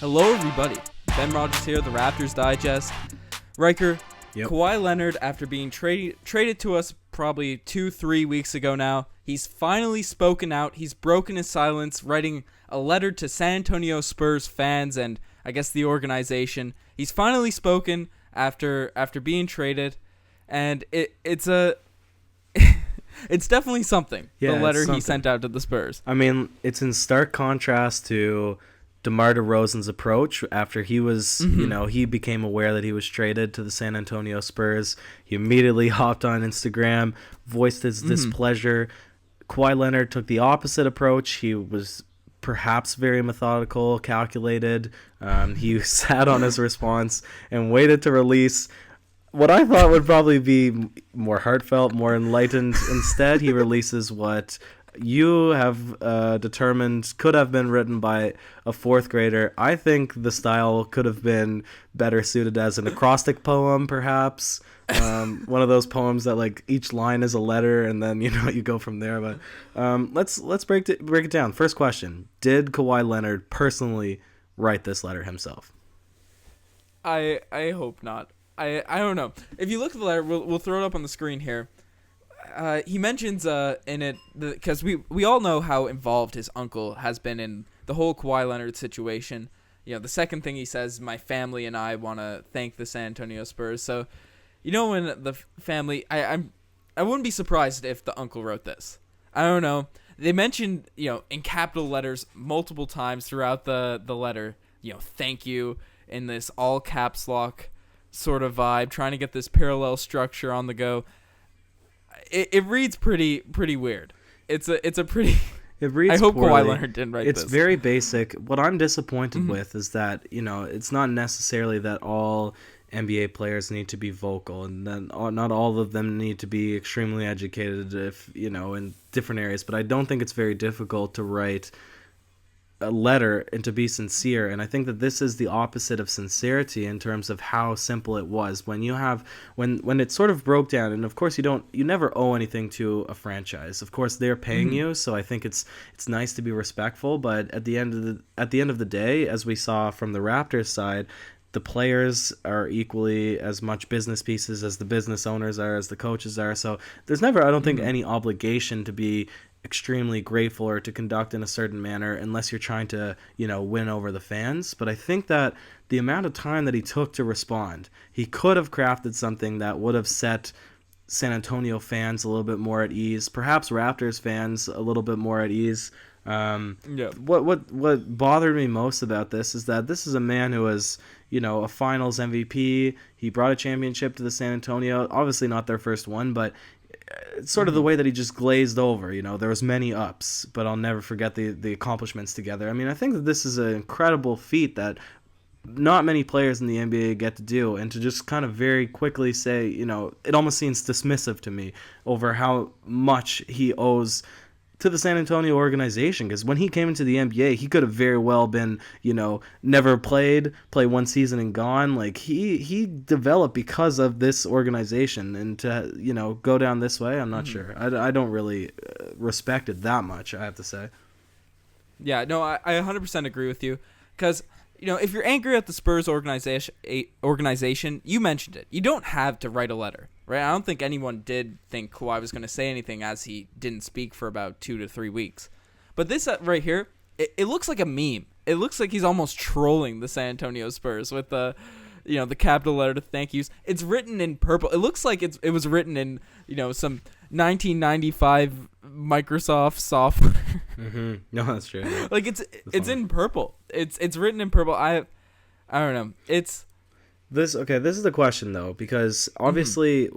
Hello, everybody. Ben Rogers here, the Raptors Digest. Riker, Yep. Kawhi Leonard, after being traded to us probably 2-3 weeks ago now, he's finally spoken out. He's broken his silence, writing a letter to San Antonio Spurs fans and I guess the organization. He's finally spoken after being traded, and it's it's definitely something. Yeah, the letter it's something. he sent out to the Spurs. I mean, it's in stark contrast to DeMar DeRozan's approach after he was, he became aware that he was traded to the San Antonio Spurs. He immediately hopped on Instagram, voiced his displeasure. Kawhi Leonard took the opposite approach. He was perhaps very methodical, calculated. He sat on his response and waited to release what I thought would probably be more heartfelt, more enlightened. Instead, he releases what you have determined could have been written by a fourth grader. I think the style could have been better suited as an acrostic poem, perhaps. One of those poems that like each line is a letter, and then you go from there. But let's break it down. First question: did Kawhi Leonard personally write this letter himself? I hope not. I don't know. If you look at the letter, we'll throw it up on the screen here. He mentions in it, because we all know how involved his uncle has been in the whole Kawhi Leonard situation. The second thing he says, my family and I want to thank the San Antonio Spurs. So, when the family, I wouldn't be surprised if the uncle wrote this. I don't know. They mentioned, in capital letters multiple times throughout the letter, thank you, in this all caps lock sort of vibe, trying to get this parallel structure on the go. It reads pretty weird. It's a pretty. It reads. I hope poorly. Kawhi Leonard didn't write this. It's very basic. What I'm disappointed with is that it's not necessarily that all NBA players need to be vocal, and then not all of them need to be extremely educated, in different areas. But I don't think it's very difficult to write a letter and to be sincere, and I think that this is the opposite of sincerity in terms of how simple it was. When it sort of broke down, and of course you never owe anything to a franchise. Of course they're paying you, so I think it's nice to be respectful. But at the end of the day, as we saw from the Raptors side, the players are equally as much business pieces as the business owners are, as the coaches are. So there's never, I don't think, any obligation to be extremely grateful or to conduct in a certain manner unless you're trying to, win over the fans. But I think that the amount of time that he took to respond, he could have crafted something that would have set San Antonio fans a little bit more at ease, perhaps Raptors fans a little bit more at ease. What bothered me most about this is that this is a man who was, a finals MVP. He brought a championship to the San Antonio, obviously not their first one, but it's sort of the way that he just glazed over. There was many ups, but I'll never forget the accomplishments together. I mean, I think that this is an incredible feat that not many players in the NBA get to do, and to just kind of very quickly say, it almost seems dismissive to me over how much he owes to the San Antonio organization. Because when he came into the NBA, he could have very well been, never play one season and gone. Like he developed because of this organization, and to go down this way, I'm not sure. I don't really respect it that much, I have to say. Yeah, no, I 100% agree with you, because if you're angry at the Spurs organization, you mentioned it. You don't have to write a letter, right? I don't think anyone did think Kawhi was going to say anything, as he didn't speak for about 2 to 3 weeks. But this right here, it looks like a meme. It looks like he's almost trolling the San Antonio Spurs with the capital letter to thank yous. It's written in purple. It looks like it was written in some 1995 Microsoft software. No, that's true. Like it's in purple. It's written in purple. I don't know. This is the question though, because obviously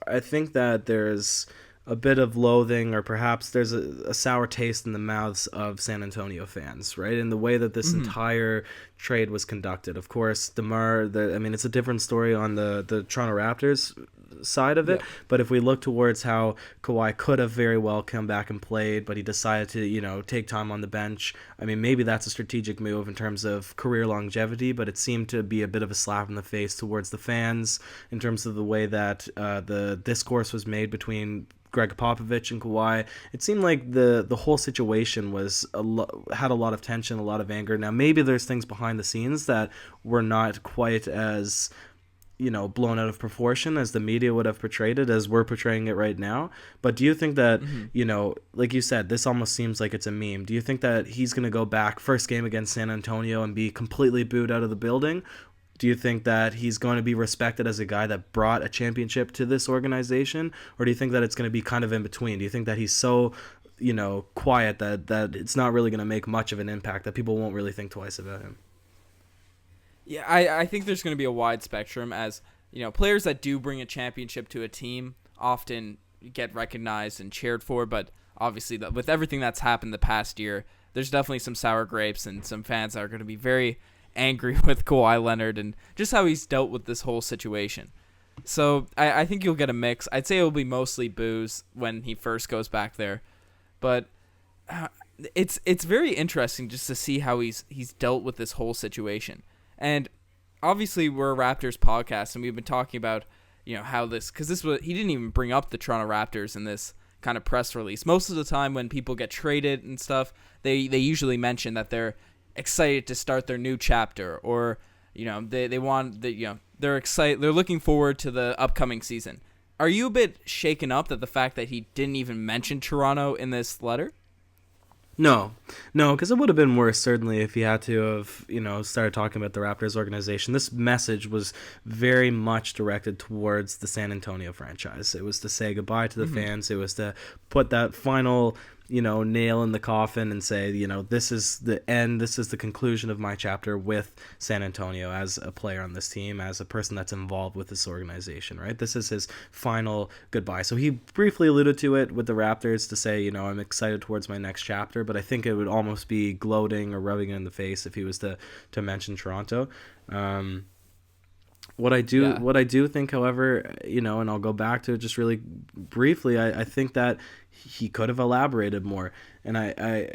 I think that there's a bit of loathing, or perhaps there's a sour taste in the mouths of San Antonio fans, right? In the way that this entire trade was conducted. Of course, DeMar, it's a different story on the Toronto Raptors side of it. Yep. But if we look towards how Kawhi could have very well come back and played, but he decided to, take time on the bench. I mean, maybe that's a strategic move in terms of career longevity, but it seemed to be a bit of a slap in the face towards the fans in terms of the way that the discourse was made between Greg Popovich and Kawhi. It seemed like the whole situation had a lot of tension, a lot of anger. Now, maybe there's things behind the scenes that were not quite as blown out of proportion as the media would have portrayed it, as we're portraying it right now. But do you think that, like you said, this almost seems like it's a meme. Do you think that he's going to go back first game against San Antonio and be completely booed out of the building? Do you think that he's going to be respected as a guy that brought a championship to this organization? Or do you think that it's going to be kind of in between? Do you think that he's so, quiet that it's not really going to make much of an impact, that people won't really think twice about him? Yeah, I think there's going to be a wide spectrum, as players that do bring a championship to a team often get recognized and cheered for, but obviously with everything that's happened the past year, there's definitely some sour grapes and some fans that are going to be very angry with Kawhi Leonard and just how he's dealt with this whole situation. So I think you'll get a mix. I'd say it'll be mostly boos when he first goes back there, but it's very interesting just to see how he's dealt with this whole situation. And obviously we're a Raptors podcast, and we've been talking about, how he didn't even bring up the Toronto Raptors in this kind of press release. Most of the time when people get traded and stuff, they usually mention that they're excited to start their new chapter, or, they're excited, they're looking forward to the upcoming season. Are you a bit shaken up that the fact that he didn't even mention Toronto in this letter? No, because it would have been worse, certainly, if he had to have, started talking about the Raptors organization. This message was very much directed towards the San Antonio franchise. It was to say goodbye to the fans. It was to put that final, nail in the coffin and say, this is the end. This is the conclusion of my chapter with San Antonio as a player on this team, as a person that's involved with this organization, right? This is his final goodbye. So he briefly alluded to it with the Raptors to say, I'm excited towards my next chapter, but I think it would almost be gloating or rubbing it in the face if he was to mention Toronto. What I do think, however, and I'll go back to it just really briefly, I think that he could have elaborated more. And I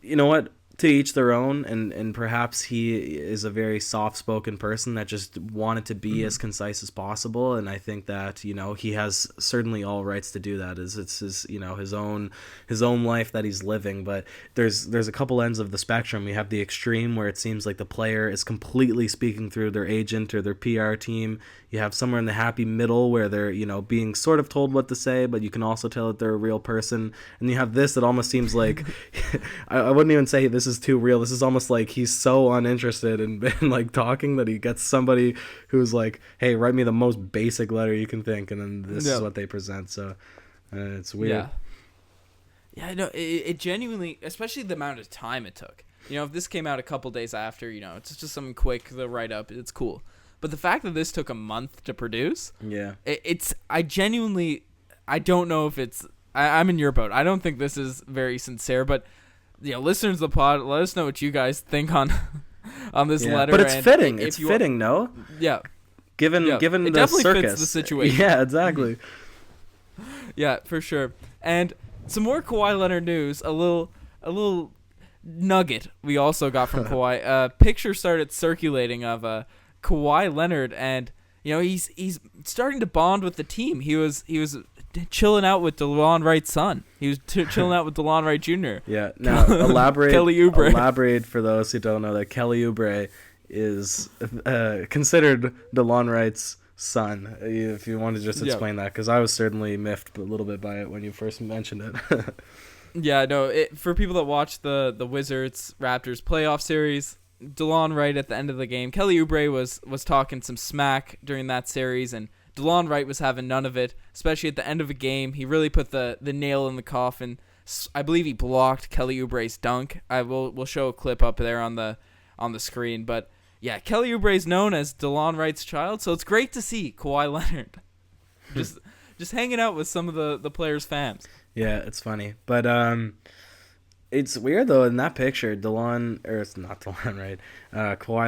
you know what? To each their own, and perhaps he is a very soft-spoken person that just wanted to be as concise as possible, and I think that he has certainly all rights to do that. It's his his own life that he's living. But there's a couple ends of the spectrum. We have the extreme where it seems like the player is completely speaking through their agent or their PR team. You have somewhere in the happy middle where they're being sort of told what to say, but you can also tell that they're a real person. And you have this that almost seems like I wouldn't even say this is too real. This is almost like he's so uninterested in like talking that he gets somebody who's like, hey, write me the most basic letter you can think, and then this is what they present. So it's weird. Yeah, no, it genuinely, especially the amount of time it took. If this came out a couple days after, it's just something quick, the write-up, it's cool. But the fact that this took a month to produce, I don't know if I'm in your boat. I don't think this is very sincere, but listeners of the pod, let us know what you guys think on this letter. But it's fitting. It's fitting, no? Yeah. Given it the definitely circus. fits the situation. Yeah, exactly. Yeah, for sure. And some more Kawhi Leonard news. A little nugget we also got from Kawhi. A picture started circulating of Kawhi Leonard, and he's starting to bond with the team. He was chilling out with Delon Wright's son. He was chilling out with Delon Wright Jr. Yeah. Now elaborate. Kelly Oubre. Elaborate for those who don't know that Kelly Oubre is considered Delon Wright's son. If you want to just explain that, because I was certainly miffed a little bit by it when you first mentioned it. Yeah. No. For people that watch the Wizards Raptors playoff series, Delon Wright at the end of the game, Kelly Oubre was talking some smack during that series, and Delon Wright was having none of it, especially at the end of a game. He really put the nail in the coffin. I believe he blocked Kelly Oubre's dunk. We'll show a clip up there on the screen. But yeah, Kelly Oubre is known as Delon Wright's child, so it's great to see Kawhi Leonard just hanging out with some of the players' fams. Yeah, it's funny, but it's weird though in that picture, Kawhi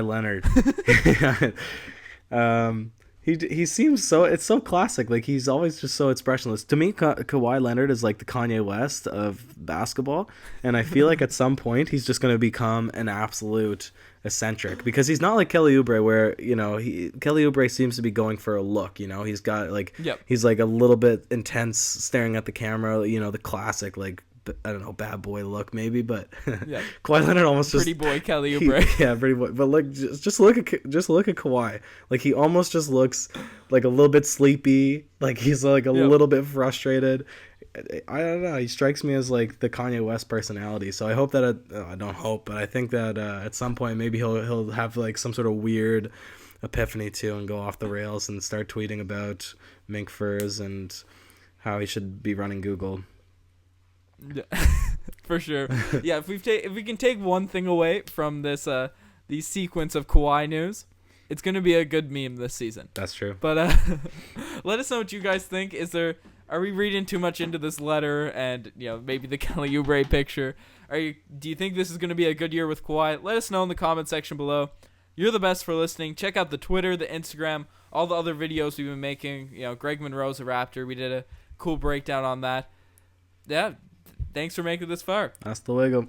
Leonard. He seems so, it's so classic. Like, he's always just so expressionless. To me, Kawhi Leonard is like the Kanye West of basketball, and I feel like at some point he's just going to become an absolute eccentric, because he's not like Kelly Oubre, where, you know, Kelly Oubre seems to be going for a look. You know, he's got like, Yep. he's like a little bit intense, staring at the camera. You know, the classic, like, I don't know, bad boy look maybe, but Yeah. Kawhi Leonard almost Pretty just boy Kelly Oubre. yeah, pretty boy. But like, just look at Kawhi. Like, he almost just looks like a little bit sleepy. Like, he's like a little bit frustrated. I don't know. He strikes me as like the Kanye West personality. So I hope that I don't hope, but I think that at some point maybe he'll have like some sort of weird epiphany too, and go off the rails and start tweeting about mink furs and how he should be running Google. Yeah, for sure. Yeah, if we can take one thing away from this the sequence of Kawhi news, it's gonna be a good meme this season. That's true. But let us know what you guys think. Are we reading too much into this letter and, you know, maybe the Kelly Oubre picture? Do you think this is gonna be a good year with Kawhi? Let us know in the comment section below. You're the best for listening. Check out the Twitter, the Instagram, all the other videos we've been making. You know, Greg Monroe's a Raptor. We did a cool breakdown on that. Yeah. Thanks for making it this far. Hasta luego.